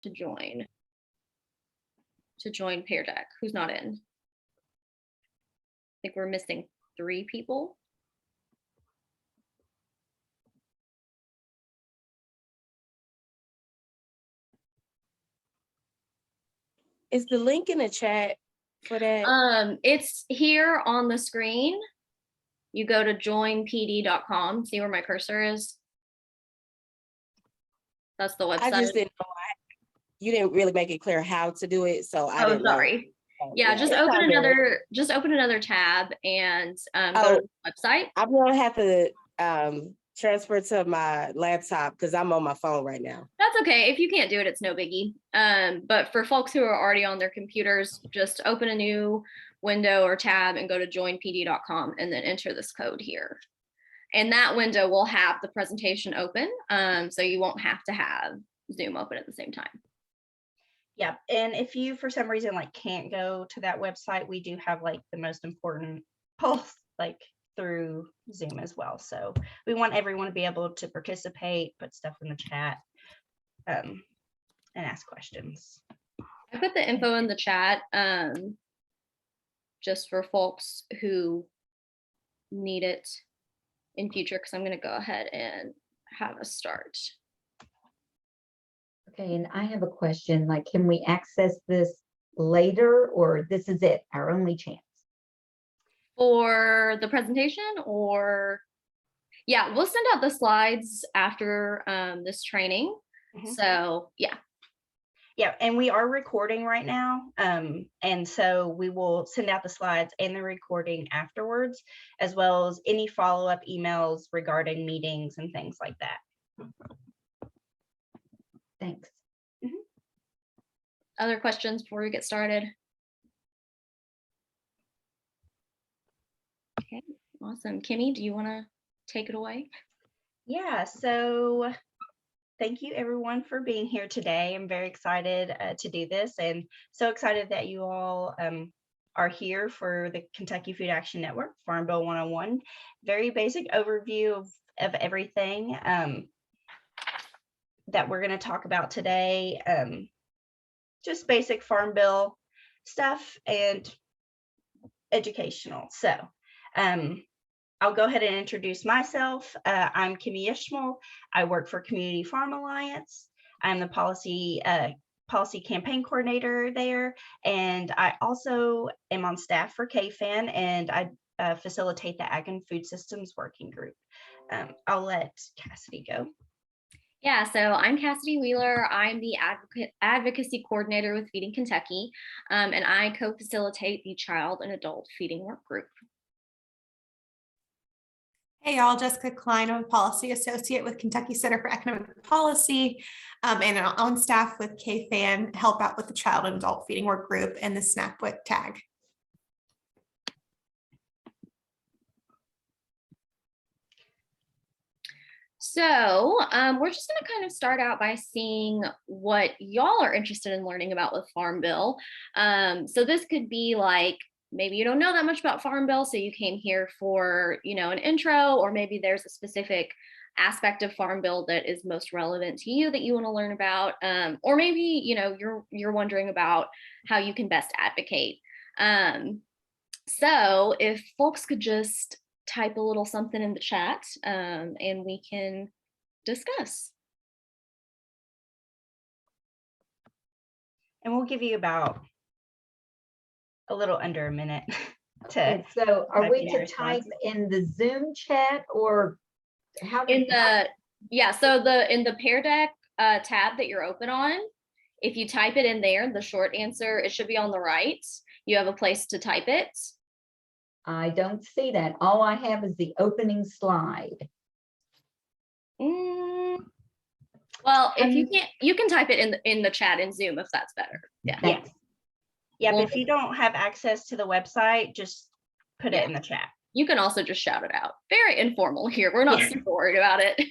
to join Pear Deck. Who's not in? I think we're missing 3 people. Is the link in the chat for that? It's here on the screen. You go to joinpd.com. See where my cursor is? That's the website. I just didn't know. You didn't really make it clear how to do it, so I didn't know. Sorry. Yeah, just open another tab and go to the website. I'm gonna have to transfer to my laptop because I'm on my phone right now. That's okay. If you can't do it, it's no biggie. But for folks who are already on their computers, just open a new window or tab and go to joinpd.com and then enter this code here. And that window will have the presentation open, so you won't have to have Zoom open at the same time. Yeah, and if you for some reason like can't go to that website, we do have like the most important polls like through Zoom as well. So we want everyone to be able to participate, put stuff in the chat, and ask questions. I put the info in the chat just for folks who need it in future, because I'm going to go ahead and have a start. Okay, and I have a question, like, can we access this later, or this is it, our only chance? For the presentation, or yeah, we'll send out the slides after this training. So yeah. Yeah, and we are recording right now. And so we will send out the slides and the recording afterwards, as well as any follow-up emails regarding meetings and things like that. Thanks. Other questions before we get started? Okay, awesome. Kimmy, do you want to take it away? Yeah, so thank you everyone for being here today. I'm very excited to do this, and so excited that you all are here for the Kentucky Food Action Network Farm Bill 101. Very basic overview of everything that we're going to talk about today. Just basic Farm Bill stuff and educational. So I'll go ahead and introduce myself. I'm Kimmy Ishmael. I work for Community Farm Alliance. I'm the policy campaign coordinator there, and I also am on staff for KFAN, and I facilitate the Ag and Food Systems Working Group. I'll let Cassidy go. Yeah, so I'm Cassidy Wheeler. I'm the advocacy coordinator with Feeding Kentucky, and I co-facilitate the child and adult feeding work group. Hey y'all, Jessica Klein. I'm a policy associate with Kentucky Center for Economic Policy, and on staff with KFAN, help out with the child and adult feeding work group and the SNAP WIC tag. So we're just going to kind of start out by seeing what y'all are interested in learning about with Farm Bill. So this could be like, maybe you don't know that much about Farm Bill, so you came here for, an intro, or maybe there's a specific aspect of Farm Bill that is most relevant to you that you want to learn about, or maybe, you're wondering about how you can best advocate. So if folks could just type a little something in the chat, and we can discuss. And we'll give you about a little under a minute to. Okay, so are we to type in the Zoom chat, or how? In the Pear Deck tab that you're open on, if you type it in there, the short answer, it should be on the right. You have a place to type it. I don't see that. All I have is the opening slide. Well, if you can't, you can type it in the chat in Zoom if that's better. Yeah. Yes. Yeah, but if you don't have access to the website, just put it in the chat. You can also just shout it out. Very informal here. We're not super worried about it.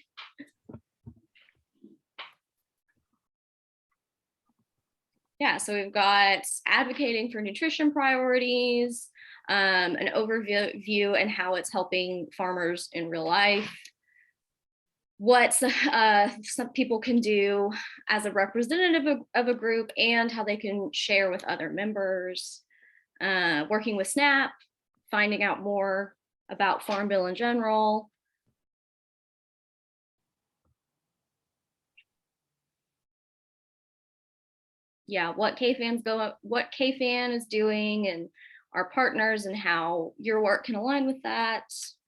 Yeah, so we've got advocating for nutrition priorities, an overview and how it's helping farmers in real life. what some people can do as a representative of a group and how they can share with other members, working with SNAP, finding out more about Farm Bill in general. Yeah, what KFAN is doing and our partners and how your work can align with that,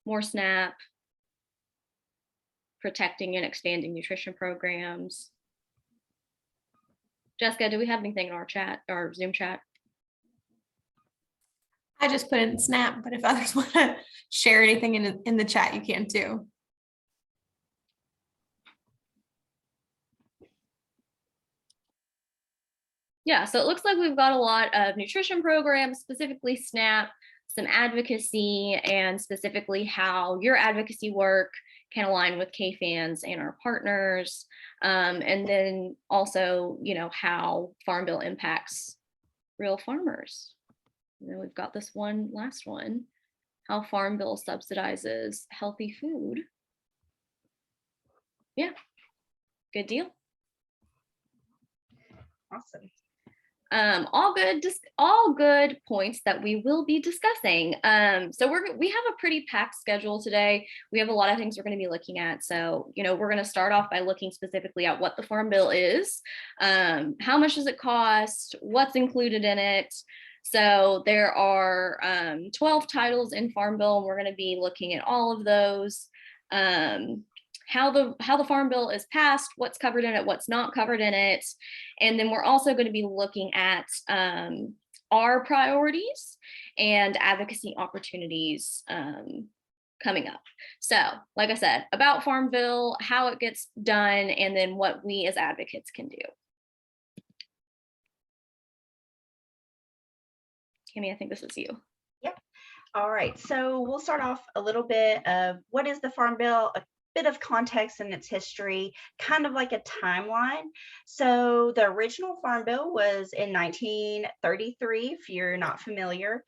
more SNAP, protecting and expanding nutrition programs. Jessica, do we have anything in our chat or Zoom chat? I just put in Snap, but if others want to share anything in the chat, you can too. Yeah, so it looks like we've got a lot of nutrition programs, specifically SNAP, some advocacy, and specifically how your advocacy work can align with KFANs and our partners. And then also, you know, how Farm Bill impacts real farmers. And then we've got this last one, how Farm Bill subsidizes healthy food. Yeah, good deal. Awesome. All good points that we will be discussing. So we have a pretty packed schedule today. We have a lot of things we're going to be looking at. So, you know, we're going to start off by looking specifically at what the Farm Bill is, how much does it cost, what's included in it. So there are 12 titles in Farm Bill, and we're going to be looking at all of those. How the Farm Bill is passed, what's covered in it, what's not covered in it. And then we're also going to be looking at our priorities and advocacy opportunities coming up. So, like I said, about Farm Bill, how it gets done, and then what we as advocates can do. Kimmy, I think this is you. All right, so we'll start off a little bit of what is the Farm Bill, a bit of context in its history, kind of like a timeline. So the original Farm Bill was in 1933, if you're not familiar.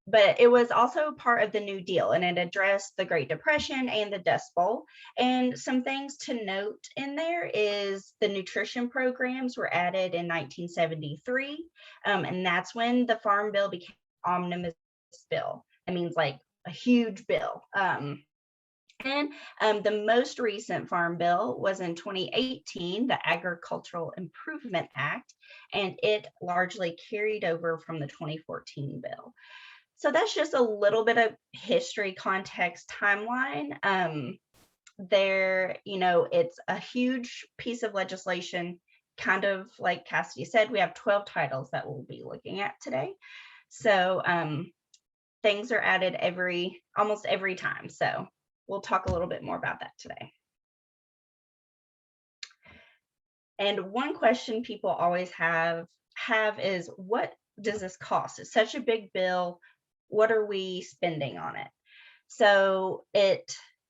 But it was also part of the New Deal, and it addressed the Great Depression and the Dust Bowl. And some things to note in there is the nutrition programs were added in 1973, and that's when the Farm Bill became omnibus bill. That means like a huge bill. And the most recent Farm Bill was in 2018, the Agricultural Improvement Act, and it largely carried over from the 2014 bill. So that's just a little bit of history, context, timeline. You know, it's a huge piece of legislation, kind of like Cassidy said, we have 12 titles that we'll be looking at today. So things are added almost every time. So we'll talk a little bit more about that today. And one question people always have is, what does this cost? It's such a big bill. What are we spending on it? So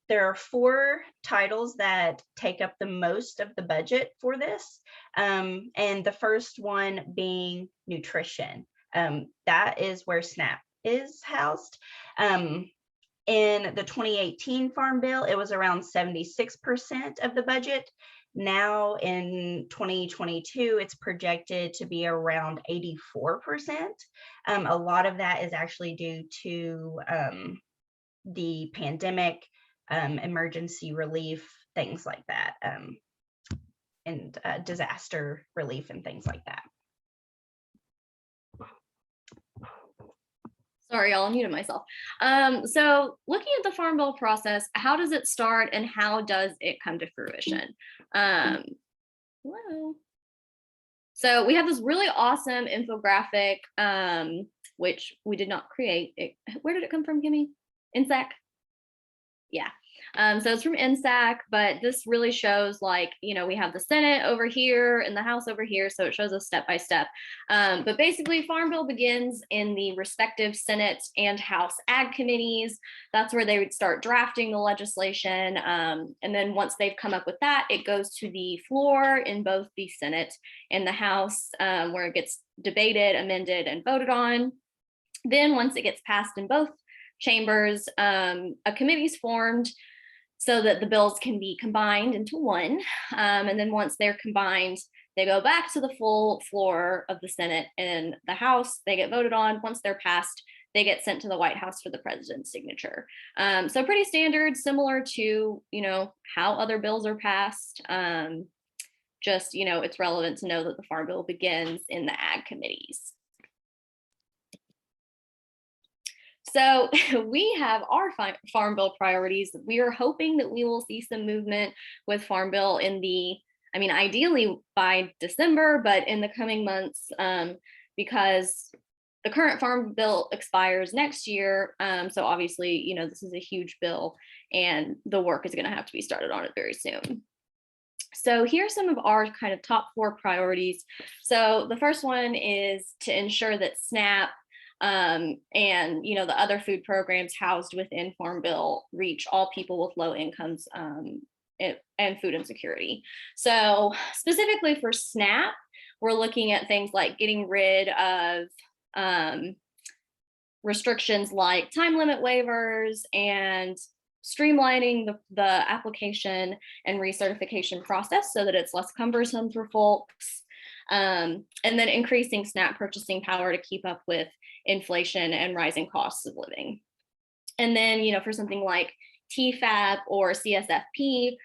there are 4 titles that take up the most of the budget for this. And the first one being nutrition. That is where SNAP is housed. In the 2018 Farm Bill, it was around 76% of the budget. Now in 2022, it's projected to be around 84%. A lot of that is actually due to the pandemic, emergency relief, things like that, and disaster relief and things like that. Sorry, y'all, I muted myself. So looking at the Farm Bill process, how does it start and how does it come to fruition? Hello. So we have this really awesome infographic, which we did not create. Where did it come from, Kimmy? INSAC? Yeah. So it's from INSAC, but this really shows, like, you know, we have the Senate over here and the House over here, so it shows us step by step. But basically, Farm Bill begins in the respective Senate and House Ag committees. That's where they would start drafting the legislation. And then once they've come up with that, it goes to the floor in both the Senate and the House, where it gets debated, amended, and voted on. Then once it gets passed in both chambers, a committee is formed. so that the bills can be combined into one. And then once they're combined, they go back to the full floor of the Senate and the House. They get voted on. Once they're passed, they get sent to the White House for the president's signature. So pretty standard, similar to, how other bills are passed. Just, it's relevant to know that the Farm Bill begins in the ag committees. So we have our Farm Bill priorities. We are hoping that we will see some movement with Farm Bill ideally by December, but in the coming months, because the current Farm Bill expires next year. So obviously, this is a huge bill and the work is going to have to be started on it very soon. So here's some of our kind of top 4 priorities. So the first one is to ensure that SNAP and the other food programs housed within Farm Bill reach all people with low incomes and food insecurity. So specifically for SNAP, we're looking at things like getting rid of restrictions like time limit waivers and streamlining the application and recertification process so that it's less cumbersome for folks. And then increasing SNAP purchasing power to keep up with inflation and rising costs of living. And then, for something like TFAP or CSFP,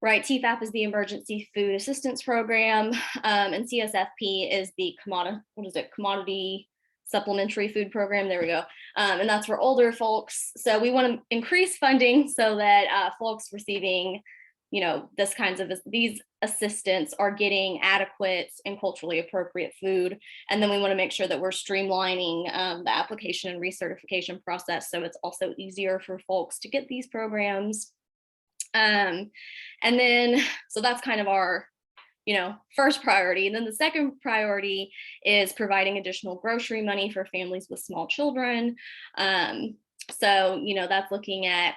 right? TFAP is the Emergency Food Assistance Program, and CSFP is the Commodity Supplementary Food Program. There we go. And that's for older folks. So we want to increase funding so that folks receiving, these assistance are getting adequate and culturally appropriate food. And then we want to make sure that we're streamlining the application and recertification process so it's also easier for folks to get these programs. And then, so that's kind of our first priority. And then the second priority is providing additional grocery money for families with small children. So, that's looking at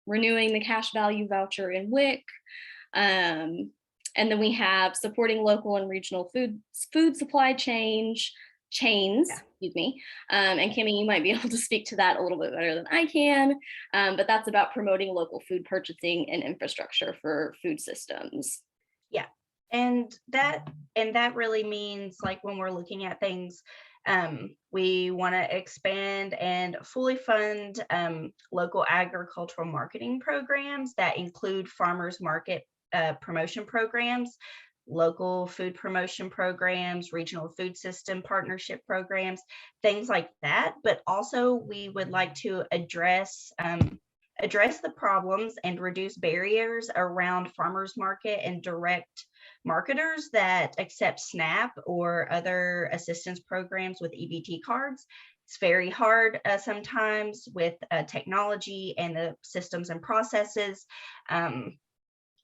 renewing the cash value voucher in WIC. And then we have supporting local and regional food supply chains, excuse me. And Kimmy, you might be able to speak to that a little bit better than I can, but that's about promoting local food purchasing and infrastructure for food systems. Yeah. And that really means, like, when we're looking at things, we want to expand and fully fund local agricultural marketing programs that include farmers market promotion programs, local food promotion programs, regional food system partnership programs, things like that. But also we would like to address the problems and reduce barriers around farmers market and direct marketers that accept SNAP or other assistance programs with EBT cards. It's very hard sometimes with technology and the systems and processes.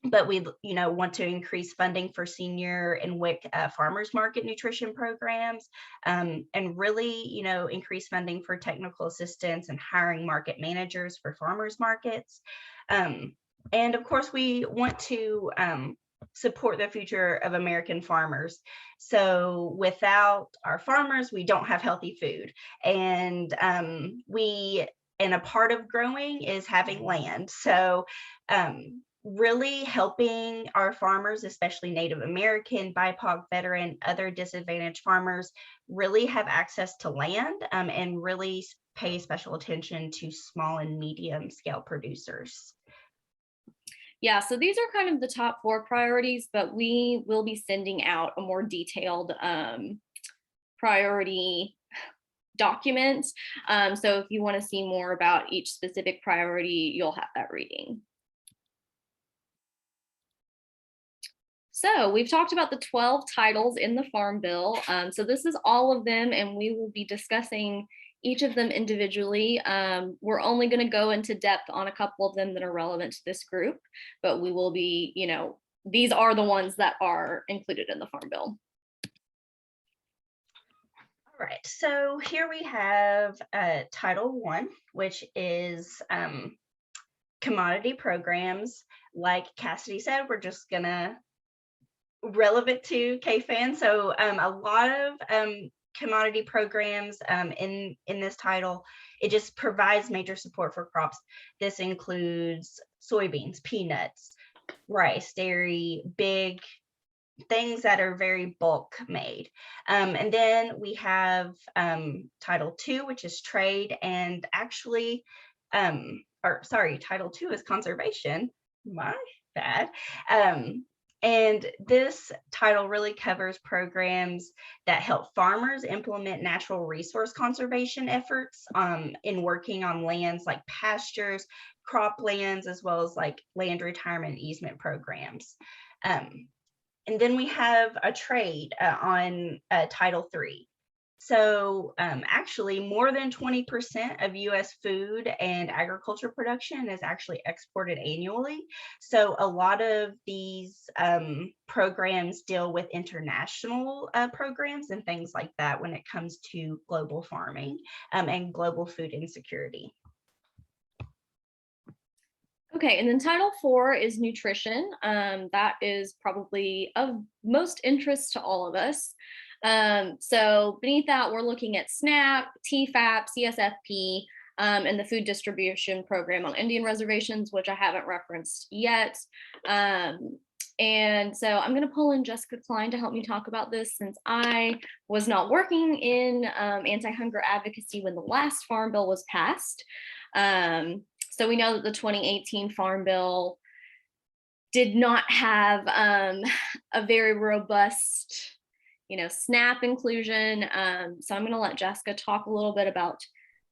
But we, want to increase funding for senior and WIC farmers market nutrition programs, and really, increase funding for technical assistance and hiring market managers for farmers markets. And of course, we want to support the future of American farmers. So without our farmers, we don't have healthy food. And a part of growing is having land. So really helping our farmers, especially Native American, BIPOC, veteran, other disadvantaged farmers, really have access to land and really pay special attention to small and medium scale producers. Yeah, so these are kind of the top 4 priorities, but we will be sending out a more detailed priority document. So if you want to see more about each specific priority, you'll have that reading. So we've talked about the 12 titles in the Farm Bill. So this is all of them, and we will be discussing each of them individually. We're only going to go into depth on a couple of them that are relevant to this group, but we will be, these are the ones that are included in the Farm Bill. All right, so here we have Title I, which is commodity programs. Like Cassidy said, we're just gonna relevant to KFAN. So a lot of commodity programs in this title. It just provides major support for crops. This includes soybeans, peanuts, rice, dairy, big things that are very bulk made. And then we have Title II, which is trade, and actually, Title II is conservation. My bad. And this title really covers programs that help farmers implement natural resource conservation efforts in working on lands like pastures, croplands, as well as like land retirement easement programs. And then we have a trade on Title III. So actually more than 20% of US food and agriculture production is actually exported annually. So a lot of these programs deal with international programs and things like that when it comes to global farming and global food insecurity. Okay, and then Title IV is nutrition. That is probably of most interest to all of us. So beneath that, we're looking at SNAP, TFAP, CSFP, and the food distribution program on Indian reservations, which I haven't referenced yet. And so I'm going to pull in Jessica Klein to help me talk about this, since I was not working in anti-hunger advocacy when the last Farm Bill was passed. So we know that the 2018 Farm Bill did not have a very robust, SNAP inclusion. So I'm going to let Jessica talk a little bit about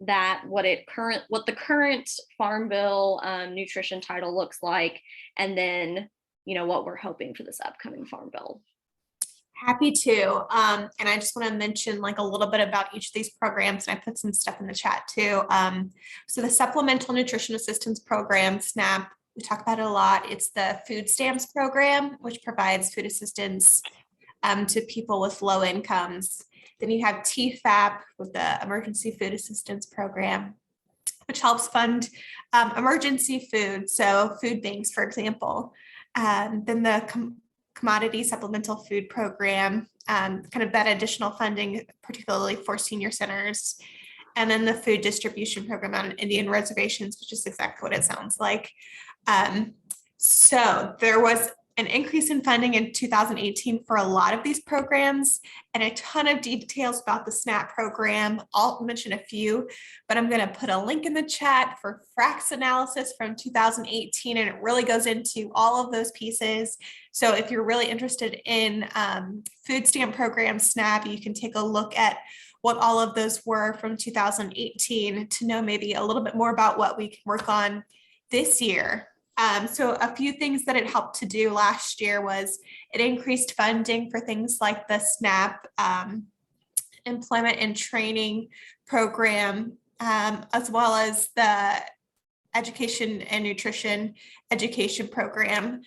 that, what the current Farm Bill nutrition title looks like, and then what we're hoping for this upcoming Farm Bill. Happy to. And I just want to mention like a little bit about each of these programs, and I put some stuff in the chat too. So the Supplemental Nutrition Assistance Program, SNAP, we talk about it a lot. It's the food stamps program, which provides food assistance to people with low incomes. Then you have TFAP with the Emergency Food Assistance Program, which helps fund emergency food. So food banks, for example. Then the Commodity Supplemental Food Program, kind of that additional funding, particularly for senior centers. And then the Food Distribution Program on Indian reservations, which is exactly what it sounds like. So there was an increase in funding in 2018 for a lot of these programs, and a ton of details about the SNAP program. I'll mention a few, but I'm going to put a link in the chat for FRAX analysis from 2018, and it really goes into all of those pieces. So if you're really interested in food stamp program SNAP, you can take a look at what all of those were from 2018 to know maybe a little bit more about what we can work on this year. So a few things that it helped to do last year was it increased funding for things like the SNAP employment and training program, as well as the education and nutrition education program.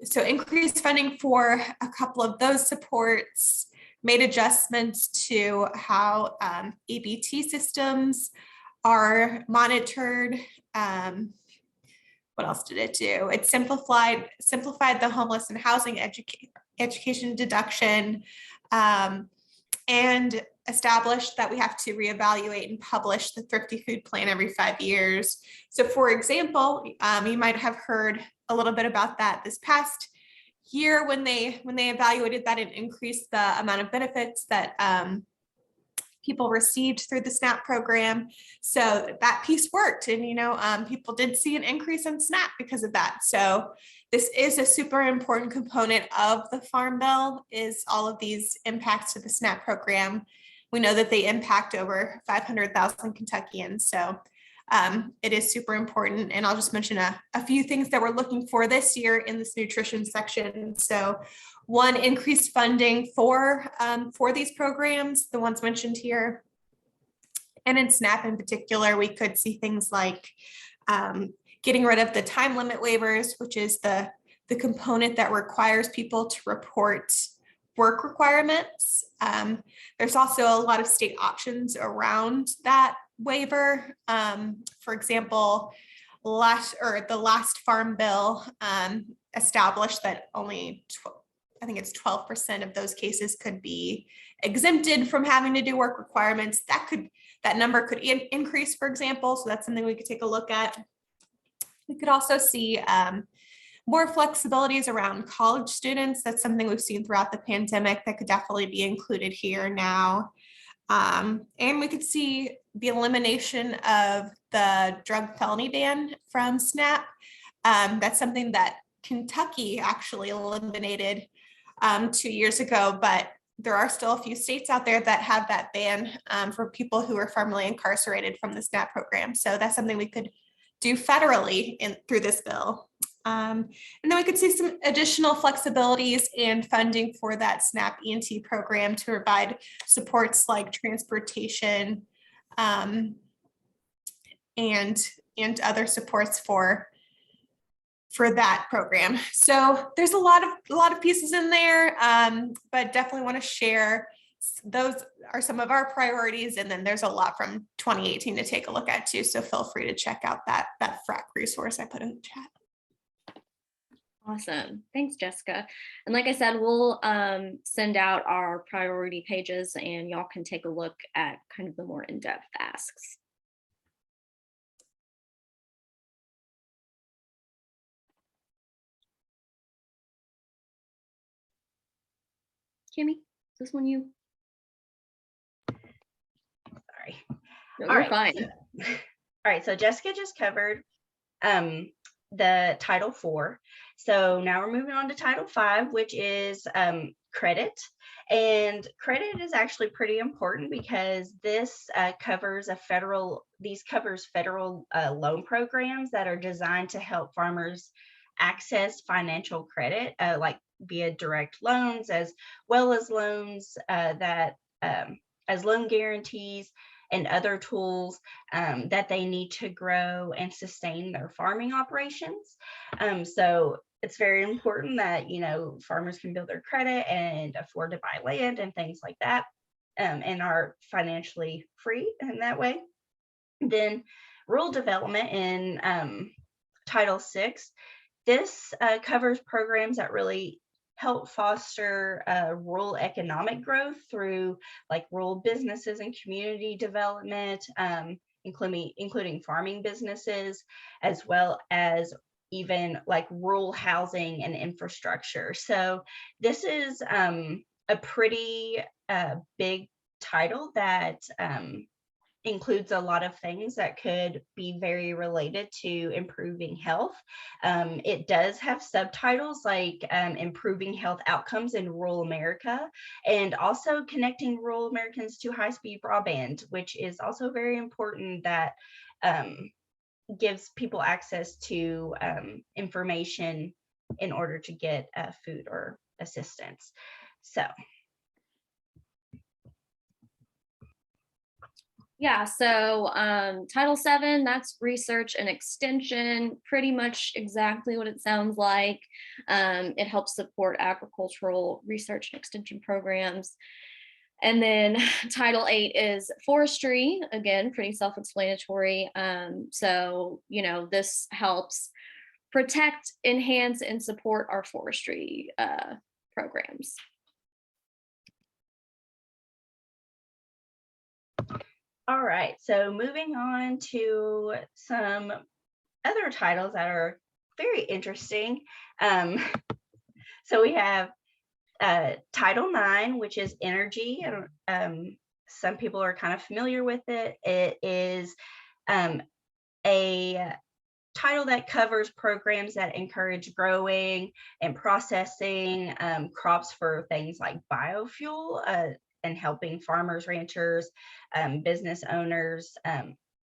So increased funding for a couple of those supports, made adjustments to how EBT systems are monitored. What else did it do? It simplified the homeless and housing education deduction, and established that we have to reevaluate and publish the Thrifty Food Plan every 5 years. So for example, you might have heard a little bit about that this past year when they evaluated that and increased the amount of benefits that people received through the SNAP program. So that piece worked, and people did see an increase in SNAP because of that. So this is a super important component of the Farm Bill, is all of these impacts to the SNAP program. We know that they impact over 500,000 Kentuckians. So it is super important. And I'll just mention a few things that we're looking for this year in this nutrition section. So one, increased funding for these programs, the ones mentioned here. And in SNAP in particular, we could see things like getting rid of the time limit waivers, which is the component that requires people to report work requirements. There's also a lot of state options around that waiver. For example, the last Farm Bill established that only I think it's 12% of those cases could be exempted from having to do work requirements. That number could increase, for example. So that's something we could take a look at. We could also see more flexibilities around college students. That's something we've seen throughout the pandemic that could definitely be included here now. And we could see the elimination of the drug felony ban from SNAP. That's something that Kentucky actually eliminated 2 years ago, but there are still a few states out there that have that ban for people who are formerly incarcerated from the SNAP program. So that's something we could do federally through this bill. And then we could see some additional flexibilities and funding for that SNAP ENT program to provide supports like transportation and other supports for that program. So there's a lot of pieces in there, but definitely want to share those are some of our priorities. And then there's a lot from 2018 to take a look at too. So feel free to check out that FRAC resource I put in the chat. Awesome. Thanks, Jessica. And like I said, we'll send out our priority pages and y'all can take a look at kind of the more in-depth asks. Kimmy, is this one you? Sorry. No, All you're right. fine. All right, so Jessica just covered the Title IV. So now we're moving on to Title V, which is credit. And credit is actually pretty important because this covers federal loan programs that are designed to help farmers access financial credit, like via direct loans, as well as loans as loan guarantees and other tools that they need to grow and sustain their farming operations. So it's very important that, farmers can build their credit and afford to buy land and things like that, and are financially free in that way. Then rural development in Title VI. This covers programs that really help foster rural economic growth through like rural businesses and community development, including farming businesses, as well as even like rural housing and infrastructure. So this is a pretty big title that includes a lot of things that could be very related to improving health. It does have subtitles like improving health outcomes in rural America, and also connecting rural Americans to high-speed broadband, which is also very important, that gives people access to information in order to get food or assistance. So Yeah, so Title VII, that's research and extension, pretty much exactly what it sounds like. It helps support agricultural research and extension programs. And then Title VIII is forestry, again, pretty self-explanatory. So, this helps protect, enhance, and support our forestry programs. all right, so moving on to some other titles that are very interesting. So we have Title IX, which is energy. Some people are kind of familiar with it. It is a title that covers programs that encourage growing and processing crops for things like biofuel, and helping farmers, ranchers, business owners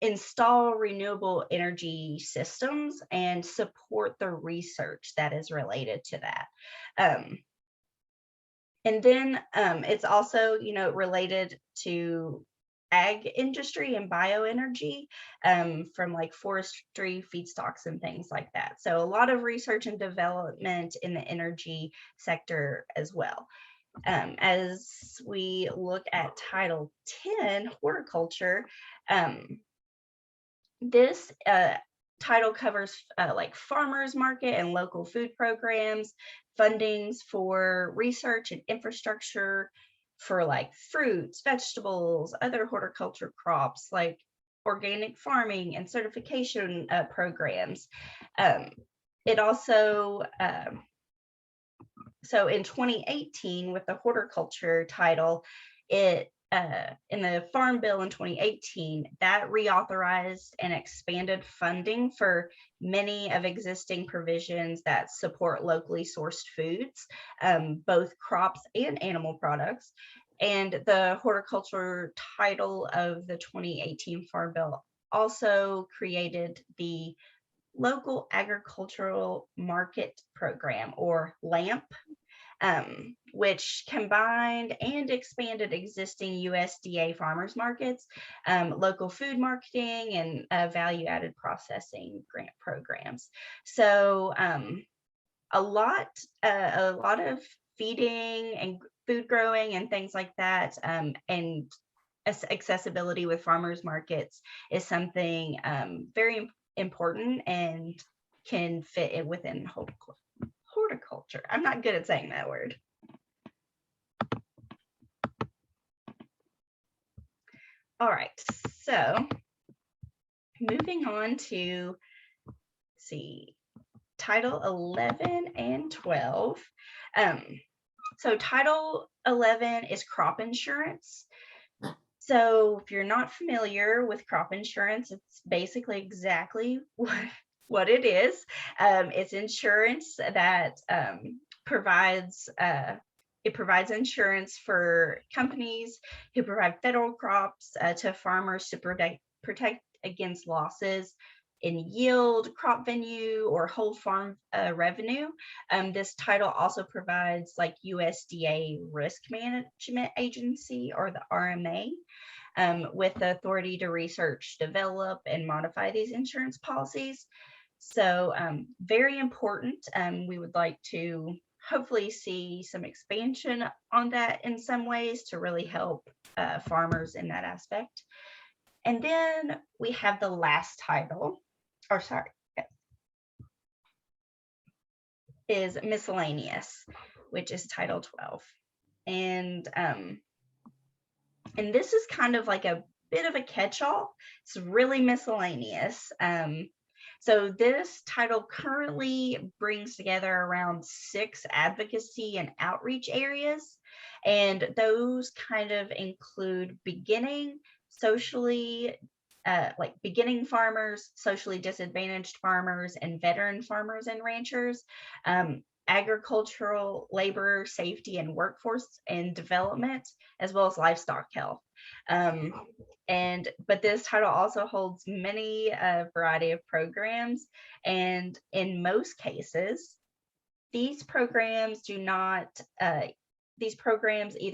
install renewable energy systems and support the research that is related to that. And then it's also, related to ag industry and bioenergy, from like forestry, feedstocks, and things like that. So a lot of research and development in the energy sector as well. As we look at Title 10, horticulture, this title covers like farmers market and local food programs, fundings for research and infrastructure for like fruits, vegetables, other horticulture crops, like organic farming and certification programs. It also, so in 2018, with the horticulture title, it in the Farm Bill in 2018, that reauthorized and expanded funding for many of existing provisions that support locally sourced foods, both crops and animal products. And the horticulture title of the 2018 Farm Bill also created the Local Agricultural Market Program, or LAMP, which combined and expanded existing USDA farmers markets, local food marketing, and value-added processing grant programs. So a lot of feeding and food growing and things like that, and accessibility with farmers markets is something very important and can fit it within horticulture. I'm not good at saying that word. All right, so moving on to, see, Title 11 and 12. So Title 11 is crop insurance. So if you're not familiar with crop insurance, it's basically exactly what it is. It's insurance that provides insurance for companies who provide federal crops to farmers to protect against losses in yield, crop venue, or whole farm revenue. This title also provides like USDA Risk Management Agency, or the RMA, with the authority to research, develop, and modify these insurance policies. So very important. We would like to hopefully see some expansion on that in some ways to really help farmers in that aspect. And then we have the last title, or sorry, is miscellaneous, which is Title 12. And this is kind of like a bit of a catch-all. It's really miscellaneous. So this title currently brings together around 6 advocacy and outreach areas, and those kind of include beginning farmers, socially disadvantaged farmers, and veteran farmers and ranchers, agricultural labor safety and workforce and development, as well as livestock health. But this title also holds many variety of programs, and in most cases, these programs either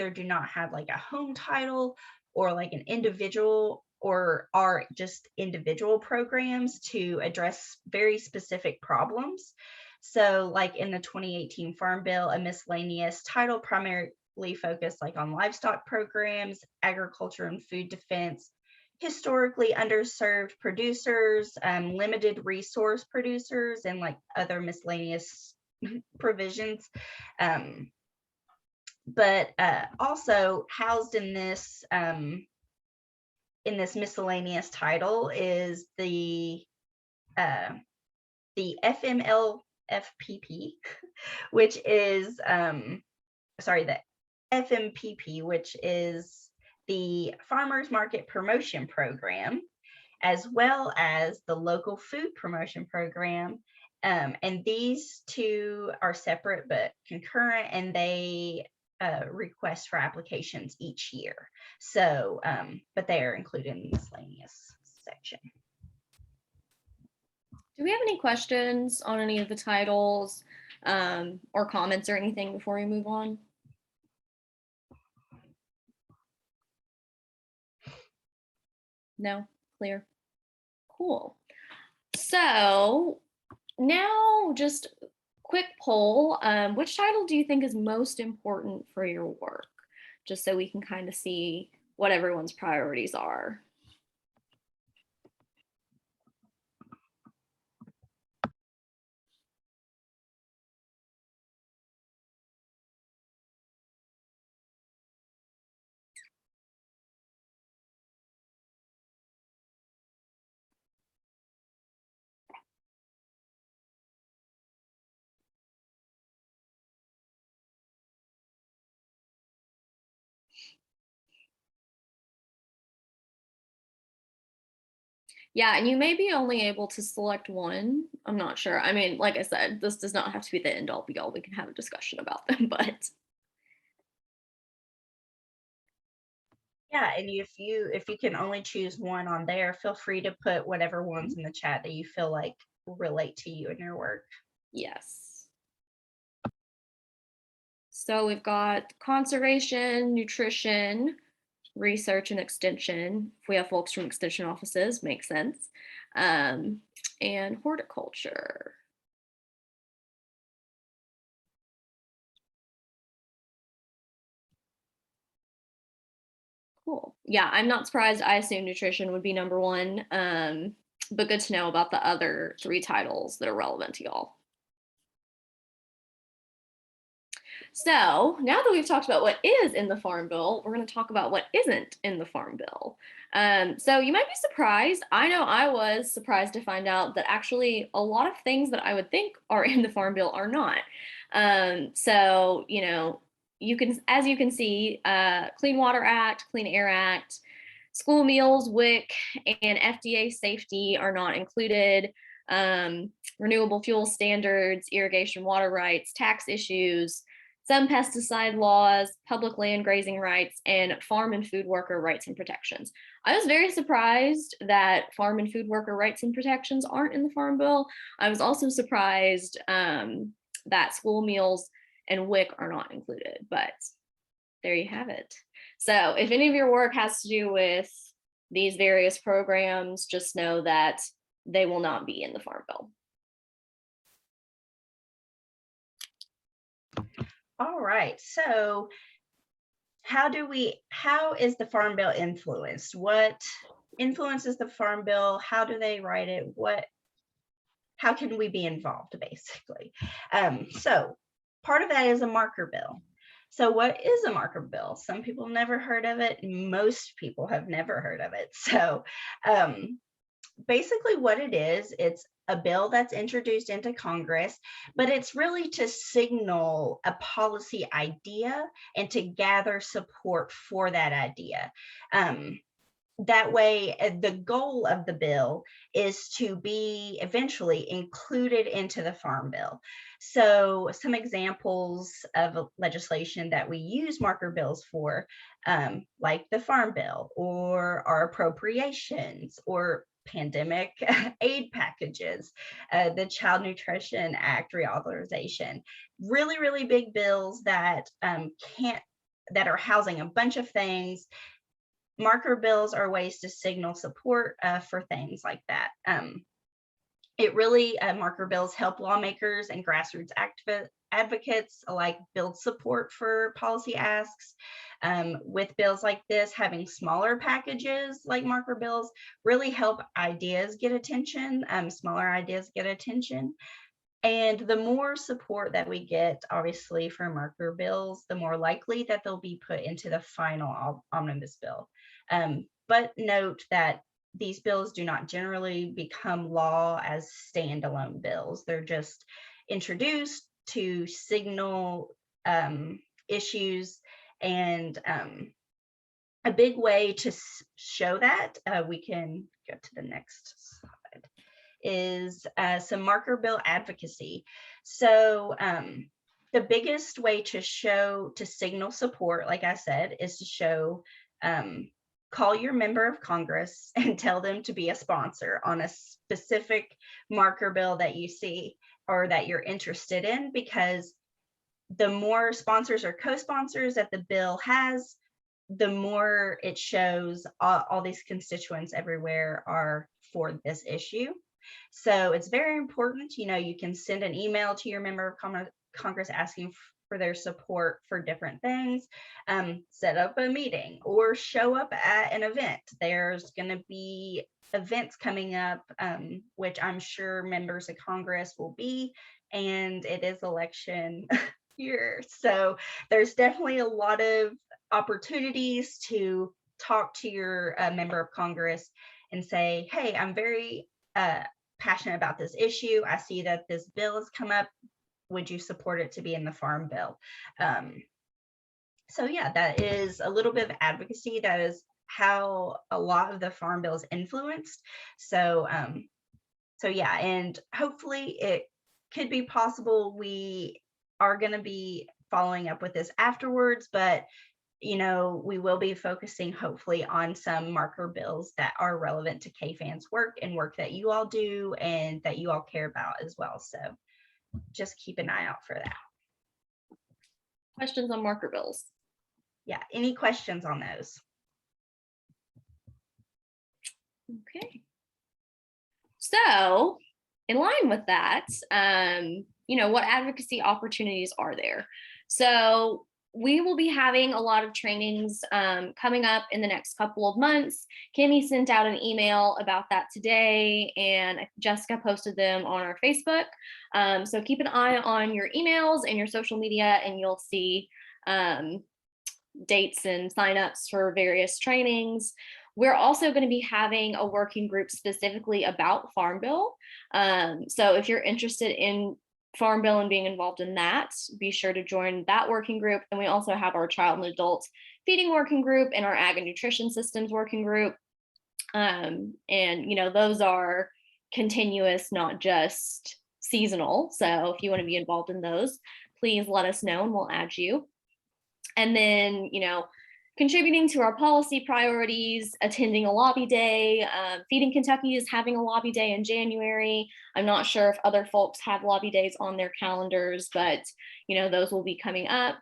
do not have like a home title or like an individual, or are just individual programs to address very specific problems. So like in the 2018 Farm Bill, a miscellaneous title primarily focused like on livestock programs, agriculture and food defense, historically underserved producers, limited resource producers, and like other miscellaneous provisions. But also housed in this miscellaneous title is the FMLFPP, which is the FMPP, which is the Farmers Market Promotion Program, as well as the Local Food Promotion Program. And these two are separate but concurrent, and they request for applications each year. So, but they are included in the miscellaneous section. Do we have any questions on any of the titles or comments or anything before we move on? No? Clear? Cool. So now just quick poll. Which title do you think is most important for your work? Just so we can kind of see what everyone's priorities are. Yeah, and you may be only able to select one. I'm not sure. I mean, like I said, this does not have to be the end all be all. We can have a discussion about them, but Yeah, and if you can only choose one on there, feel free to put whatever ones in the chat that you feel like relate to you and your work. yes. So we've got conservation, nutrition, research and extension. If we have folks from extension offices, makes sense. And horticulture. Cool. Yeah, I'm not surprised. I assume nutrition would be number one, but good to know about the other 3 titles that are relevant to y'all. So now that we've talked about what is in the Farm Bill, we're going to talk about what isn't in the Farm Bill. So you might be surprised. I know I was surprised to find out that actually a lot of things that I would think are in the Farm Bill are not. So, you know, as you can see, Clean Water Act, Clean Air Act, school meals, WIC, and FDA safety are not included. Renewable fuel standards, irrigation water rights, tax issues, some pesticide laws, public land grazing rights, and farm and food worker rights and protections. I was very surprised that farm and food worker rights and protections aren't in the Farm Bill. I was also surprised that school meals and WIC are not included, but there you have it. So if any of your work has to do with these various programs, just know that they will not be in the Farm Bill. All right, so how is the Farm Bill influenced? What influences the Farm Bill? How do they write it? How can we be involved, basically? So part of that is a marker bill. So what is a marker bill? Some people have never heard of it. Most people have never heard of it. So basically what it is, it's a bill that's introduced into Congress, but it's really to signal a policy idea and to gather support for that idea. That way, the goal of the bill is to be eventually included into the Farm Bill. So some examples of legislation that we use marker bills for, like the Farm Bill or our appropriations or pandemic aid packages, the Child Nutrition Act reauthorization, really, really big bills that that are housing a bunch of things. Marker bills are ways to signal support for things like that. Marker bills help lawmakers and grassroots advocates alike build support for policy asks. With bills like this, having smaller packages like marker bills really help ideas get attention, smaller ideas get attention. And the more support that we get, obviously, for marker bills, the more likely that they'll be put into the final omnibus bill. But note that these bills do not generally become law as standalone bills. They're just introduced to signal issues, and a big way to show that, we can go to the next slide, is some marker bill advocacy. So the biggest way to signal support, like I said, is to show, call your member of Congress and tell them to be a sponsor on a specific marker bill that you see or that you're interested in, because the more sponsors or co-sponsors that the bill has, the more it shows all these constituents everywhere are for this issue. So it's very important. You know, you can send an email to your member of Congress asking for their support for different things, set up a meeting or show up at an event. There's going to be events coming up, which I'm sure members of Congress will be, and it is election year. So there's definitely a lot of opportunities to talk to your member of Congress and say, hey, I'm very passionate about this issue. I see that this bill has come up. Would you support it to be in the Farm Bill? So yeah, that is a little bit of advocacy that is how a lot of the Farm Bill is influenced. So, so yeah, and hopefully it could be possible we are going to be following up with this afterwards, but we will be focusing hopefully on some marker bills that are relevant to KFAN's work and work that you all do and that you all care about as well. So just keep an eye out for that. Questions on marker bills? Yeah, any questions on those? Okay. So in line with that, what advocacy opportunities are there? So we will be having a lot of trainings coming up in the next couple of months. Kimmy sent out an email about that today, and Jessica posted them on our Facebook. So keep an eye on your emails and your social media, and you'll see dates and signups for various trainings. We're also going to be having a working group specifically about Farm Bill. So if you're interested in Farm Bill and being involved in that, be sure to join that working group. And we also have our child and adult feeding working group and our ag and nutrition systems working group. And those are continuous, not just seasonal. So if you want to be involved in those, please let us know and we'll add you. And then, contributing to our policy priorities, attending a lobby day. Feeding Kentucky is having a lobby day in January. I'm not sure if other folks have lobby days on their calendars, but those will be coming up.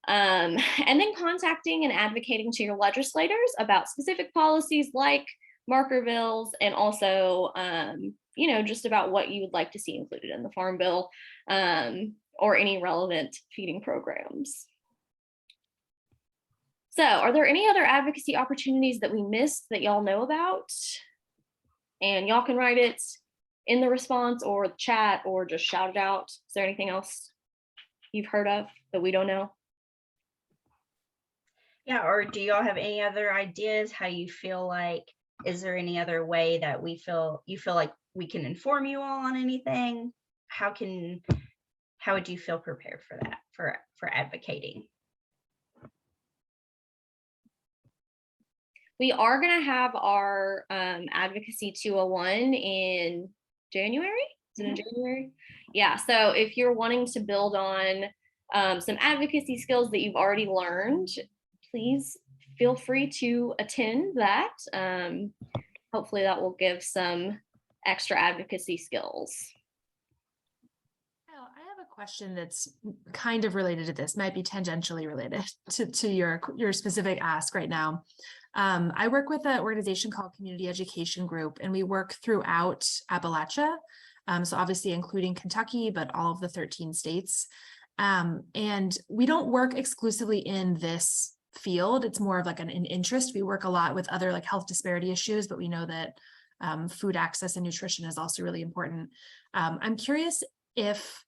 And then contacting and advocating to your legislators about specific policies like marker bills, and also just about what you would like to see included in the Farm Bill, or any relevant feeding programs. So are there any other advocacy opportunities that we missed that y'all know about? And y'all can write it in the response or the chat or just shout it out. Is there anything else you've heard of that we don't know? Yeah, or do y'all have any other ideas how you feel like, is there any other way that you feel like we can inform you all on anything? How would you feel prepared for that, for advocating? We are going to have our advocacy 201 in January. Is it in January? Yeah. So if you're wanting to build on some advocacy skills that you've already learned, please feel free to attend that. Hopefully that will give some extra advocacy skills. I have a question that's kind of related to this, might be tangentially related to your specific ask right now. I work with an organization called Community Education Group, and we work throughout Appalachia. So obviously including Kentucky, but all of the 13 states. And we don't work exclusively in this field. It's more of like an interest. We work a lot with other like health disparity issues, but we know that food access and nutrition is also really important. I'm curious if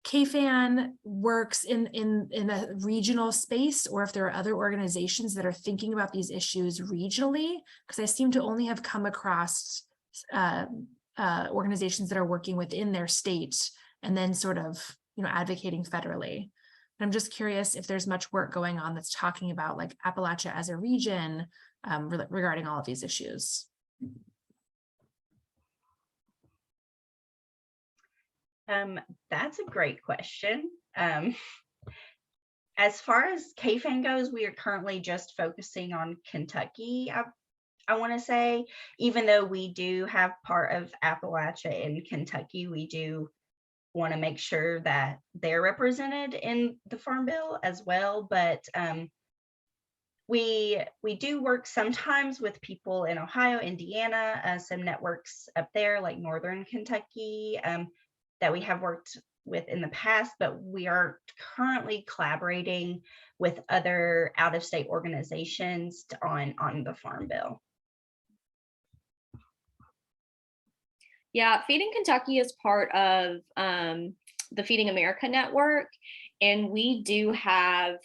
KFAN works in a regional space, or if there are other organizations that are thinking about these issues regionally, because I seem to only have come across organizations that are working within their state and then sort of, advocating federally. And I'm just curious if there's much work going on that's talking about like Appalachia as a region regarding all of these issues. That's a great question. As far as KFAN goes, we are currently just focusing on Kentucky. I want to say, even though we do have part of Appalachia in Kentucky, we do want to make sure that they're represented in the Farm Bill as well. But we do work sometimes with people in Ohio, Indiana, some networks up there like Northern Kentucky that we have worked with in the past, but we are currently collaborating with other out-of-state organizations on the Farm Bill. Yeah, Feeding Kentucky is part of the Feeding America network, and we do have,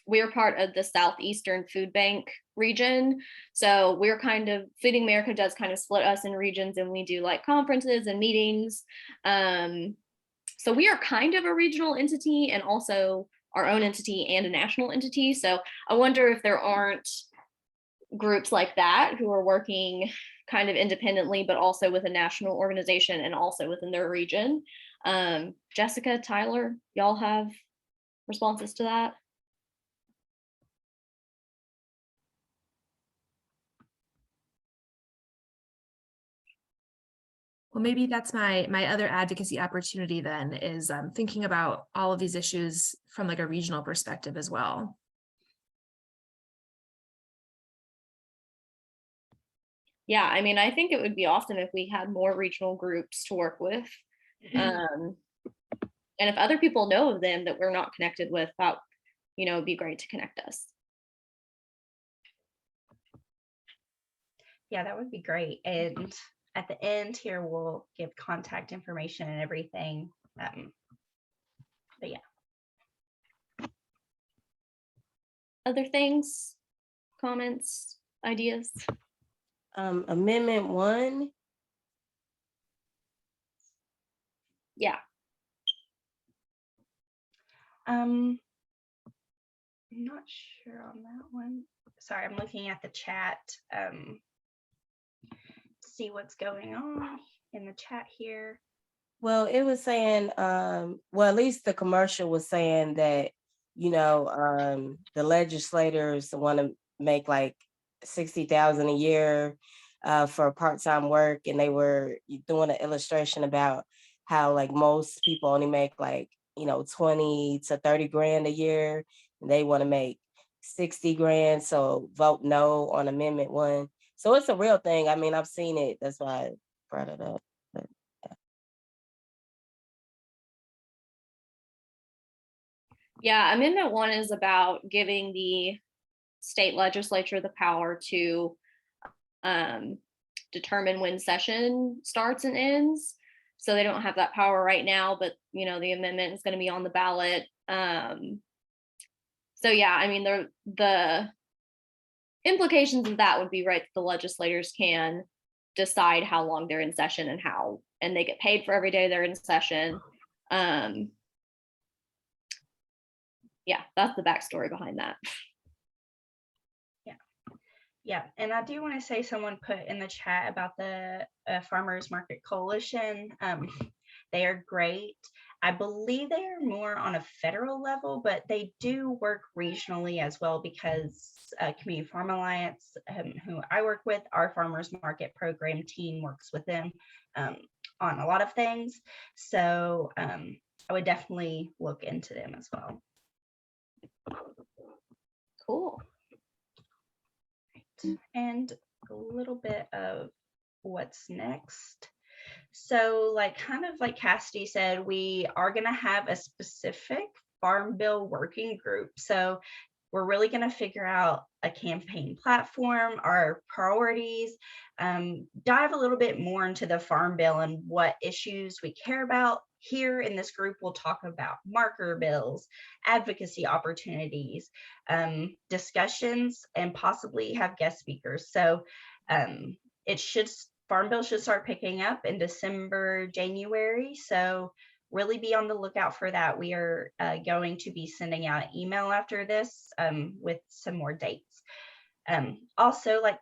we're part of the Southeastern Food Bank region. So we're kind of, Feeding America does kind of split us in regions, and we do like conferences and meetings. So we are kind of a regional entity and also our own entity and a national entity. So I wonder if there aren't groups like that who are working kind of independently, but also with a national organization and also within their region. Jessica, Tyler, y'all have responses to that? Well, maybe that's my other advocacy opportunity then, is thinking about all of these issues from like a regional perspective as well. Yeah, I mean, I think it would be awesome if we had more regional groups to work with. And if other people know of them that we're not connected with, that, it'd be great to connect us. Yeah, that would be great. And at the end here, we'll give contact information and everything. But yeah. Other things, comments, ideas? Amendment 1. Yeah. I'm not sure on that one. Sorry, I'm looking at the chat. See what's going on in the chat here. Well, it was saying, well, at least the commercial was saying that, the legislators want to make like 60,000 a year for part-time work, and they were doing an illustration about how like most people only make like 20 to 30 grand a year, and they want to make 60 grand. So vote no on Amendment 1. So it's a real thing. I mean, I've seen it. That's why I brought it up. But, Yeah, Amendment 1 is about giving the state legislature the power to determine when session starts and ends. So they don't have that power right now, but the amendment is going to be on the ballot. So yeah, I mean, the implications of that would be, right, that the legislators can decide how long they're in session and they get paid for every day they're in session. Yeah, that's the backstory behind that. Yeah, and I do want to say, someone put in the chat about the Farmers Market Coalition. They are great. I believe they are more on a federal level, but they do work regionally as well, because Community Farm Alliance, who I work with, our Farmers Market program team works with them on a lot of things. So I would definitely look into them as well. Cool. And a little bit of what's next. So kind of like Cassidy said, we are going to have a specific Farm Bill working group. So we're really going to figure out a campaign platform, our priorities, dive a little bit more into the Farm Bill and what issues we care about. Here in this group, we'll talk about marker bills, advocacy opportunities, discussions, and possibly have guest speakers. So Farm Bill should start picking up in December, January. So really be on the lookout for that. We are going to be sending out an email after this with some more dates. Also, like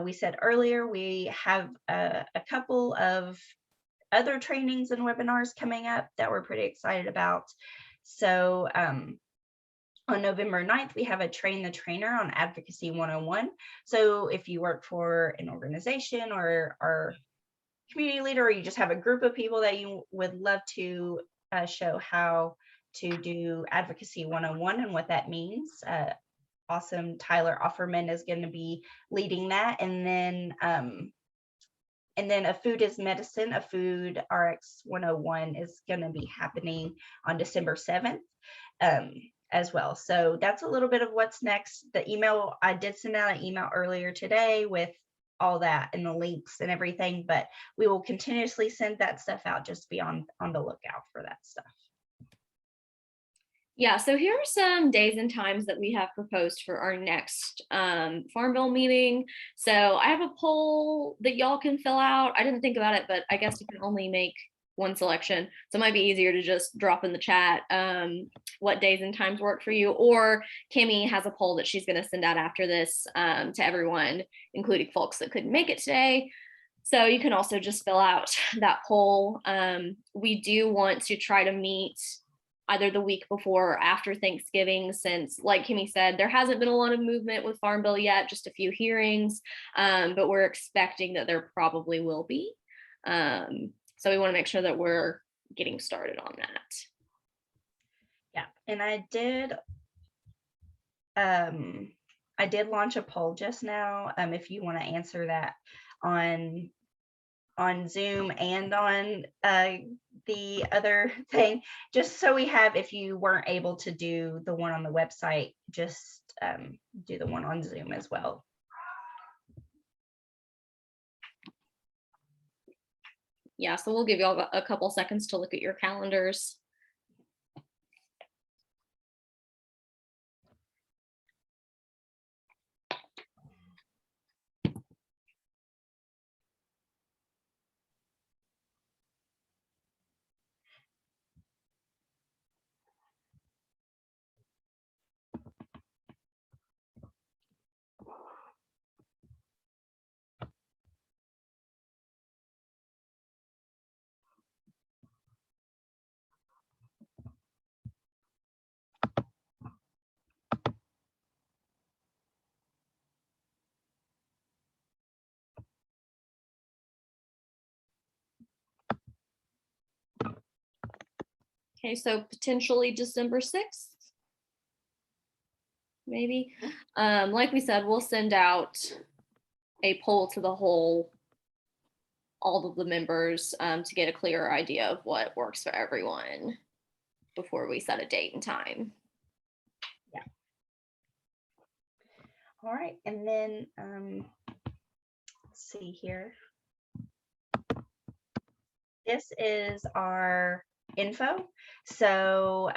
we said earlier, we have a couple of other trainings and webinars coming up that we're pretty excited about. So on November 9th, we have a Train the Trainer on Advocacy 101. So if you work for an organization or community leader, or you just have a group of people that you would love to show how to do Advocacy 101 and what that means, awesome Tyler Offerman is going to be leading that. And then A Food is Medicine, a Food RX 101 is going to be happening on December 7th as well. So that's a little bit of what's next. The email, I did send out an email earlier today with all that and the links and everything, but we will continuously send that stuff out. Just be on the lookout for that stuff. Yeah, so here are some days and times that we have proposed for our next Farm Bill meeting. So I have a poll that y'all can fill out. I didn't think about it, but I guess you can only make one selection. So it might be easier to just drop in the chat what days and times work for you. Or Kimmy has a poll that she's going to send out after this to everyone, including folks that couldn't make it today. So you can also just fill out that poll. We do want to try to meet either the week before or after Thanksgiving, since, like Kimmy said, there hasn't been a lot of movement with Farm Bill yet, just a few hearings, but we're expecting that there probably will be. So we want to make sure that we're getting started on that. Yeah, and I did launch a poll just now. If you want to answer that on Zoom and on the other thing, just so we have, if you weren't able to do the one on the website, just do the one on Zoom as well. Yeah, so we'll give you all a couple seconds to look at your calendars. Okay, so potentially December 6th, maybe. Like we said, we'll send out a poll to all of the members to get a clearer idea of what works for everyone before we set a date and time. Yeah. All right, and then let's see here. This is our info. So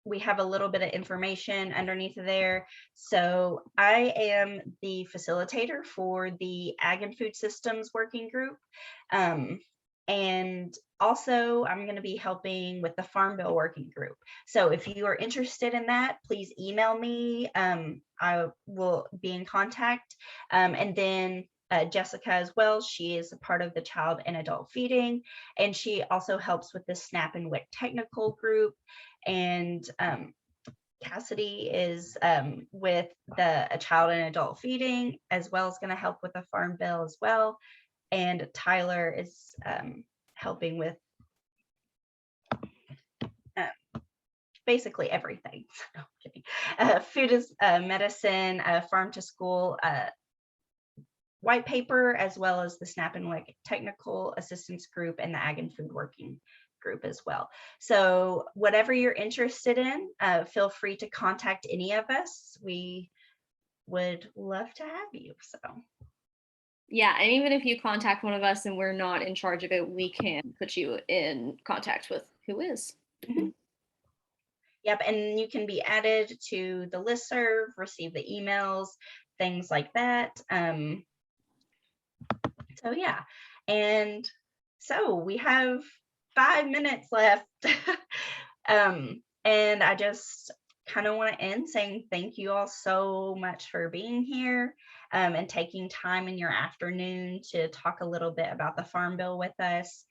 we have a little bit of information underneath there. So I am the facilitator for the Ag and Food Systems Working Group. And also I'm going to be helping with the Farm Bill Working Group. So if you are interested in that, please email me. I will be in contact. And then Jessica as well. She is a part of the child and adult feeding, and she also helps with the SNAP and WIC technical group. And Cassidy is with the child and adult feeding, as well as going to help with the Farm Bill as well. And Tyler is helping with basically everything. Food is medicine, farm to school, white paper, as well as the SNAP and WIC technical assistance group and the Ag and Food Working Group as well. So whatever you're interested in, feel free to contact any of us. We would love to have you. So yeah, and even if you contact one of us and we're not in charge of it, we can put you in contact with who is. Mm-hmm. Yep, and you can be added to the listserv, receive the emails, things like that. So yeah, and so we have 5 minutes left. And I just kind of want to end saying thank you all so much for being here and taking time in your afternoon to talk a little bit about the Farm Bill with us.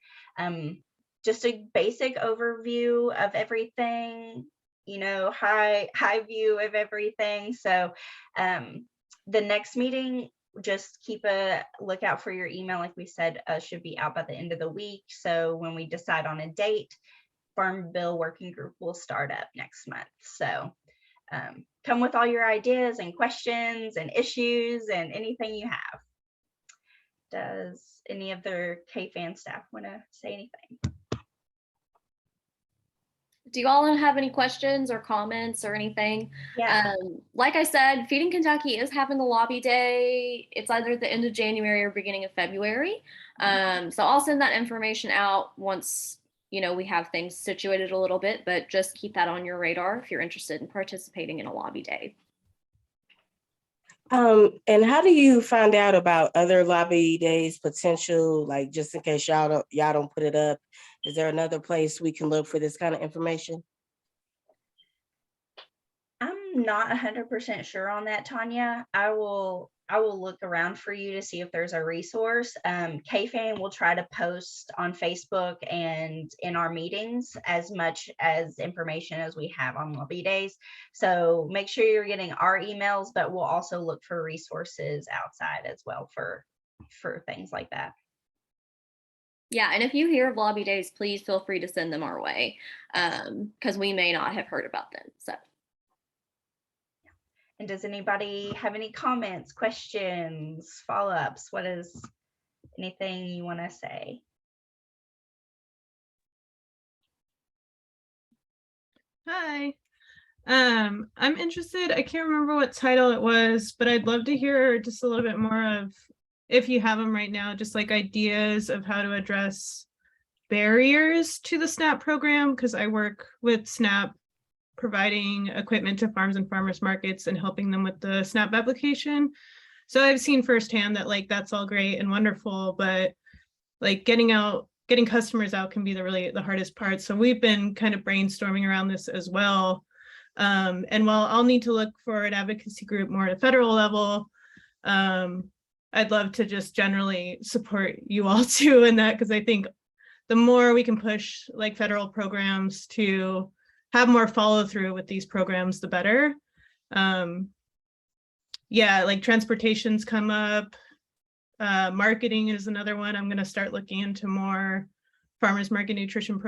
Just a basic overview of everything, you know, high view of everything. So the next meeting, just keep a lookout for your email. Like we said, should be out by the end of the week. So when we decide on a date, Farm Bill Working Group will start up next month. So come with all your ideas and questions and issues and anything you have. Does any of the KFAN staff want to say anything? Do you all have any questions or comments or anything? Yeah. Like I said, Feeding Kentucky is having a lobby day. It's either at the end of January or beginning of February. So I'll send that information out once, you know, we have things situated a little bit, but just keep that on your radar if you're interested in participating in a lobby day. And how do you find out about other lobby days potential, like just in case y'all don't put it up? Is there another place we can look for this kind of information? I'm not 100% sure on that, Tanya. I will look around for you to see if there's a resource. KFAN will try to post on Facebook and in our meetings as much as information as we have on lobby days. So make sure you're getting our emails, but we'll also look for resources outside as well for things like that. Yeah, and if you hear of lobby days, please feel free to send them our way, because we may not have heard about them. So. And does anybody have any comments, questions, follow-ups? What is anything you want to say? Hi. I'm interested. I can't remember what title it was, but I'd love to hear just a little bit more of, if you have them right now, just like ideas of how to address barriers to the SNAP program, because I work with SNAP providing equipment to farms and farmers markets and helping them with the SNAP application. So I've seen firsthand that like that's all great and wonderful, but like getting customers out can be the hardest part. So we've been kind of brainstorming around this as well. And while I'll need to look for an advocacy group more at a federal level, I'd love to just generally support you all too in that, because I think the more we can push like federal programs to have more follow through with these programs, the better. Yeah, like transportation's come up. Marketing is another one. I'm going to start looking into more farmers market nutrition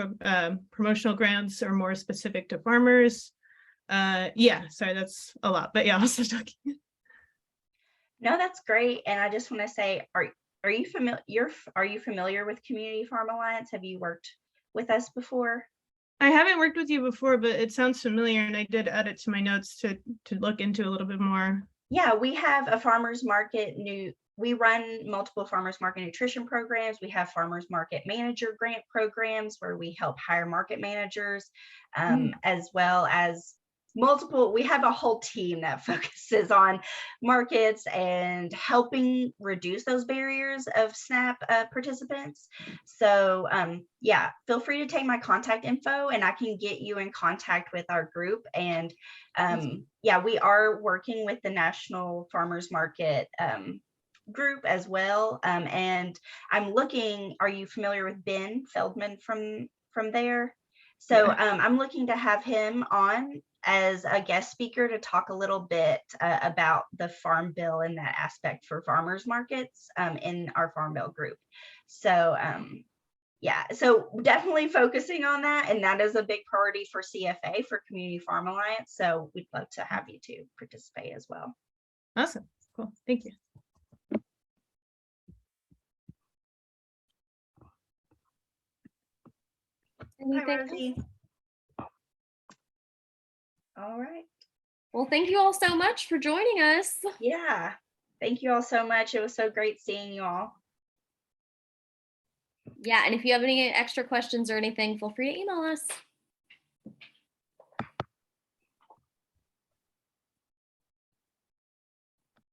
promotional grants or more specific to farmers. Yeah, sorry, that's a lot, but yeah, I'll stop talking. No, that's great. And I just want to say, are you familiar with Community Farm Alliance? Have you worked with us before? I haven't worked with you before, but it sounds familiar, and I did add it to my notes to look into a little bit more. Yeah, we have a farmers market we run multiple farmers market nutrition programs. We have farmers market manager grant programs where we help hire market managers, as well as we have a whole team that focuses on markets and helping reduce those barriers of SNAP participants. So yeah, feel free to take my contact info and I can get you in contact with our group. And yeah, we are working with the National Farmers Market group as well. And I'm looking, are you familiar with Ben Feldman from there? So I'm looking to have him on as a guest speaker to talk a little bit about the Farm Bill and that aspect for farmers markets in our Farm Bill group. So yeah, so definitely focusing on that, and that is a big priority for CFA, for Community Farm Alliance. So we'd love to have you to participate as well. Awesome, cool, thank you. Hi, Rosie. All right. Well, thank you all so much for joining us. Yeah, thank you all so much. It was so great seeing you all. Yeah, and if you have any extra questions or anything, feel free to email us.